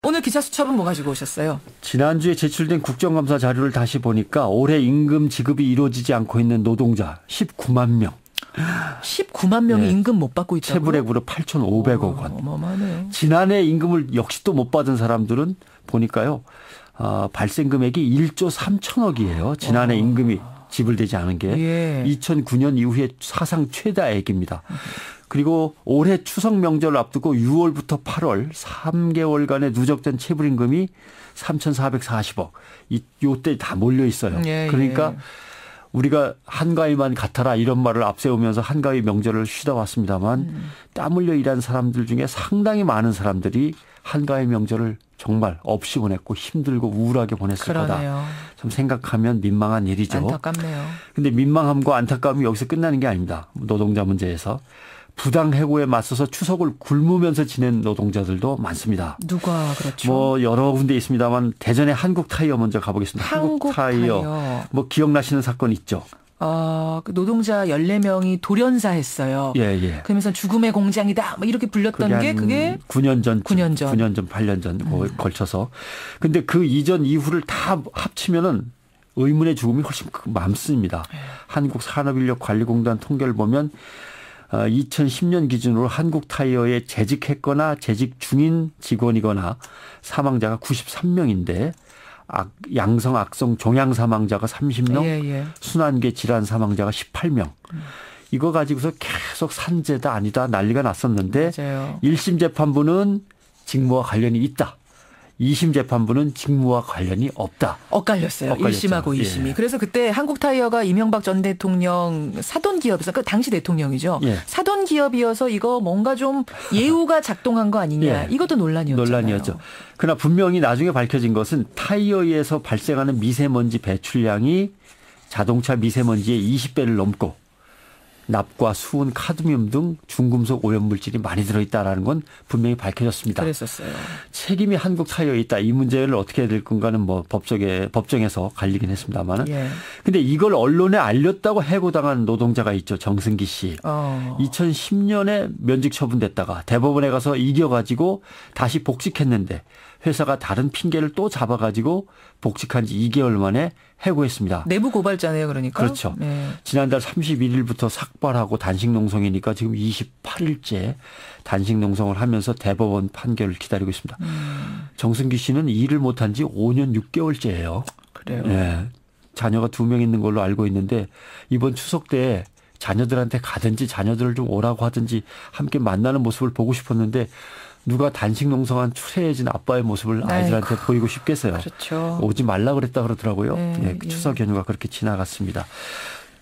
오늘 기차 수첩은 뭐 가지고 오셨어요? 지난주에 제출된 국정감사 자료를 다시 보니까 올해 임금 지급이 이루어지지 않고 있는 노동자 19만 명. 19만 명이 네. 임금 못 받고 있다고요? 체불액으로 8,500억 원. 어마어마하네요. 지난해 임금을 역시 또 못 받은 사람들은 보니까요. 발생 금액이 1조 3천억이에요. 지난해 임금이 지불되지 않은 게. 예. 2009년 이후에 사상 최다액입니다. 그리고 올해 추석 명절을 앞두고 6월부터 8월 3개월간의 누적된 체불임금이 3,440억. 요때 다 몰려 있어요. 예, 그러니까 예. 우리가 한가위만 같아라 이런 말을 앞세우면서 한가위 명절을 쉬다 왔습니다만 땀 흘려 일한 사람들 중에 상당히 많은 사람들이 한가위 명절을 정말 없이 보냈고 힘들고 우울하게 보냈을 그러네요. 거다. 참 생각하면 민망한 일이죠. 안타깝네요. 근데 민망함과 안타까움이 여기서 끝나는 게 아닙니다. 노동자 문제에서. 부당 해고에 맞서서 추석을 굶으면서 지낸 노동자들도 많습니다. 누가 그렇죠? 뭐 여러 군데 있습니다만 대전의 한국타이어 먼저 가보겠습니다. 한국타이어. 뭐 기억나시는 사건 있죠? 그 노동자 14명이 돌연사했어요. 예, 예. 그러면서 죽음의 공장이다. 뭐 이렇게 불렸던 게 그게 9년 전, 9년 전, 9년 전, 8년 전 걸쳐서. 근데 그 이전 이후를 다 합치면은 의문의 죽음이 훨씬 많습니다. 한국산업인력관리공단 통계를 보면 2010년 기준으로 한국타이어에 재직했거나 재직 중인 직원이거나 사망자가 93명인데 양성, 악성, 종양 사망자가 30명, 예, 예. 순환계 질환 사망자가 18명. 이거 가지고서 계속 산재다 아니다 난리가 났었는데 맞아요. 1심 재판부는 직무와 관련이 있다. 2심 재판부는 직무와 관련이 없다. 엇갈렸어요. 엇갈렸죠. 1심하고 2심이. 예. 그래서 그때 한국타이어가 이명박 전 대통령 사돈기업에서 그 당시 대통령이죠. 예. 사돈기업이어서 이거 뭔가 좀 예우가 작동한 거 아니냐. 예. 이것도 논란이었잖아요. 논란이었죠. 그러나 분명히 나중에 밝혀진 것은 타이어에서 발생하는 미세먼지 배출량이 자동차 미세먼지의 20배를 넘고 납과 수은, 카드뮴 등 중금속 오염물질이 많이 들어있다는 건 분명히 밝혀졌습니다. 그랬었어요. 책임이 한국타이어에 있다. 이 문제를 어떻게 해야 될 건가는 뭐 법정에서 갈리긴 했습니다만. 예. 근데 이걸 언론에 알렸다고 해고당한 노동자가 있죠. 정승기 씨. 2010년에 면직 처분됐다가 대법원에 가서 이겨가지고 다시 복직했는데 회사가 다른 핑계를 또 잡아가지고 복직한 지 2개월 만에 해고했습니다. 내부 고발자네요, 그러니까. 그렇죠. 네. 지난달 31일부터 삭발하고 단식 농성이니까 지금 28일째 단식 농성을 하면서 대법원 판결을 기다리고 있습니다. 정승기 씨는 일을 못한 지 5년 6개월째예요. 그래요. 네. 자녀가 2명 있는 걸로 알고 있는데 이번 추석 때 자녀들한테 가든지 자녀들을 좀 오라고 하든지 함께 만나는 모습을 보고 싶었는데 누가 단식 농성한 추세해진 아빠의 모습을 아이들한테 보이고 싶겠어요. 그렇죠. 오지 말라 그랬다 그러더라고요. 네, 추석 연휴가 그렇게 지나갔습니다.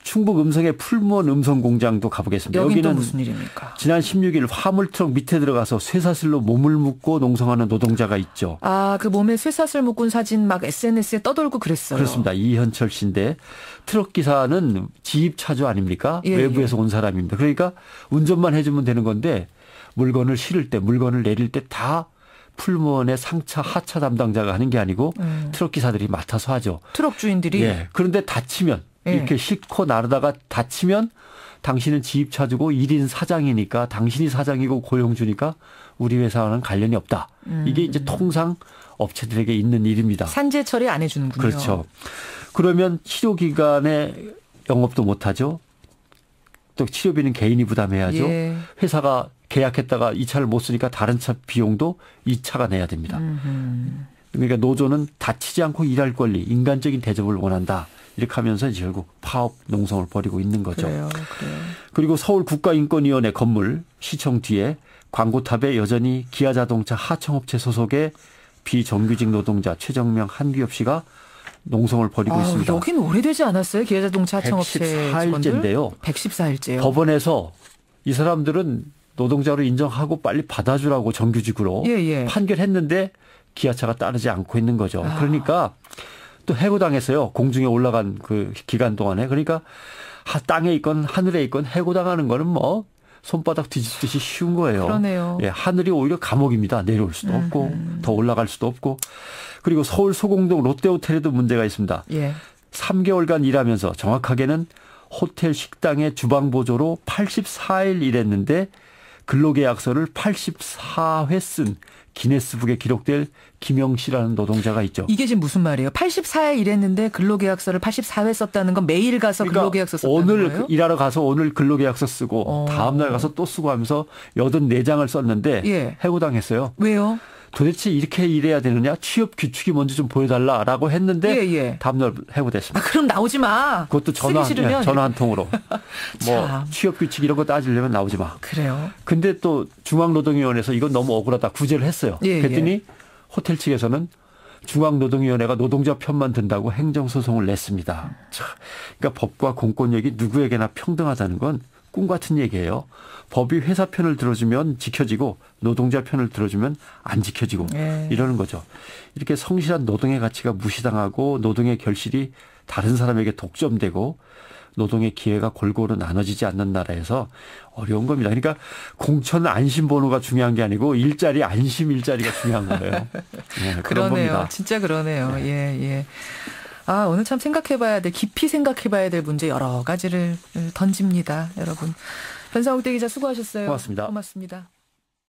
충북 음성의 풀무원 음성공장도 가보겠습니다. 여긴 또 여기는 무슨 일입니까? 지난 16일 화물트럭 밑에 들어가서 쇠사슬로 몸을 묶고 농성하는 노동자가 있죠. 그 몸에 쇠사슬 묶은 사진 막 SNS에 떠돌고 그랬어요. 그렇습니다. 이현철 씨인데 트럭 기사는 지입차주 아닙니까? 예, 외부에서 온 사람입니다. 그러니까 운전만 해주면 되는 건데 물건을 실을 때 물건을 내릴 때 다 풀무원의 상차 하차 담당자가 하는 게 아니고 트럭 기사들이 맡아서 하죠. 트럭 주인들이. 예. 그런데 다치면 이렇게 싣고 나르다가 다치면 당신은 지입차주고 1인 사장이니까 당신이 사장이고 고용주니까 우리 회사와는 관련이 없다. 이게 이제 통상 업체들에게 있는 일입니다. 산재 처리 안 해주는군요. 그렇죠. 그러면 치료 기간에 영업도 못하죠. 또 치료비는 개인이 부담해야죠. 예. 회사가 계약했다가 이 차를 못 쓰니까 다른 차 비용도 이 차가 내야 됩니다. 그러니까 노조는 다치지 않고 일할 권리, 인간적인 대접을 원한다. 이렇게 하면서 이제 결국 파업 농성을 벌이고 있는 거죠. 그래요. 그리고 서울국가인권위원회 건물 시청 뒤에 광고탑에 여전히 기아자동차 하청업체 소속의 비정규직 노동자 최정명 한규엽 씨가 농성을 벌이고 있습니다. 여기는 오래되지 않았어요? 기아자동차 하청업체 114일째인데요. 114일째요. 법원에서 이 사람들은 노동자로 인정하고 빨리 받아주라고 정규직으로 판결했는데 기아차가 따르지 않고 있는 거죠. 그러니까 또 해고당했어요. 공중에 올라간 그 기간 동안에. 그러니까 땅에 있건 하늘에 있건 해고당하는 거는 뭐 손바닥 뒤집듯이 쉬운 거예요. 그러네요. 예, 하늘이 오히려 감옥입니다. 내려올 수도 없고 더 올라갈 수도 없고. 그리고 서울 소공동 롯데호텔에도 문제가 있습니다. 3개월간 일하면서 정확하게는 호텔 식당의 주방 보조로 84일 일했는데 근로계약서를 84회 쓴 기네스북에 기록될 김영씨라는 노동자가 있죠. 이게 지금 무슨 말이에요? 84회 일했는데 근로계약서를 84회 썼다는 건 매일 가서 그러니까 근로계약서 썼다는 오늘 거예요? 일하러 가서 오늘 근로계약서 쓰고 다음 날 가서 또 쓰고 하면서 84장을 썼는데 예. 해고당했어요. 왜요? 도대체 이렇게 일해야 되느냐? 취업 규칙이 뭔지 좀 보여달라라고 했는데 예, 예. 다음 날 해고됐습니다. 그럼 나오지 마. 그것도 쓰기 싫으면. 전화 한 통으로. 뭐 참. 취업 규칙 이런 거 따지려면 나오지 마. 그래요. 근데 또 중앙노동위원회에서 이건 너무 억울하다 구제를 했어요. 예, 그랬더니 예. 호텔 측에서는 중앙노동위원회가 노동자 편만 든다고 행정소송을 냈습니다. 참, 그러니까 법과 공권력이 누구에게나 평등하다는 건 꿈 같은 얘기예요. 법이 회사 편을 들어주면 지켜지고 노동자 편을 들어주면 안 지켜지고 예. 이러는 거죠. 이렇게 성실한 노동의 가치가 무시당하고 노동의 결실이 다른 사람에게 독점되고 노동의 기회가 골고루 나눠지지 않는 나라에서 어려운 겁니다. 그러니까 공천 안심 번호가 중요한 게 아니고 일자리 안심 일자리가 중요한 거예요. 네, 그런 그러네요. 겁니다. 진짜 그러네요. 예, 예. 아, 오늘 참 깊이 생각해봐야 될 문제 여러 가지를 던집니다. 여러분. 변상욱 대기자 수고하셨어요. 고맙습니다. 고맙습니다.